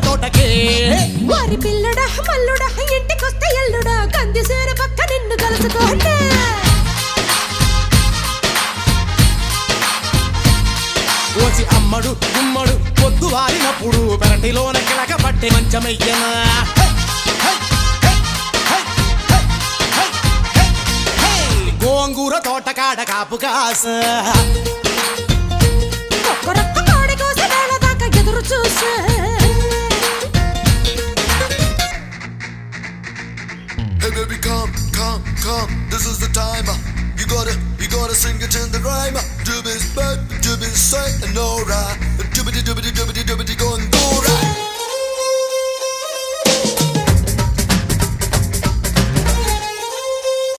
తోటకే వారి పిల్లడా మల్లుడా ఇంటికొస్తే ఎల్లుడా కందిసేర పక్క నిన్ను కలుసుకోండి ఓసి అమ్మడు గుమ్మడు పొద్దు వారినప్పుడు పెరటిలోన కిలక పట్టే మంచమయ్యనా గోంగూర తోటకాడ కాపు కాస ఒక్కరొక్క కోడి కోస వేళ దాకా ఎదురు చూసా Hey baby, come, come, come, this is the time. You gotta sing it in the rhyme. Do be straight and alright.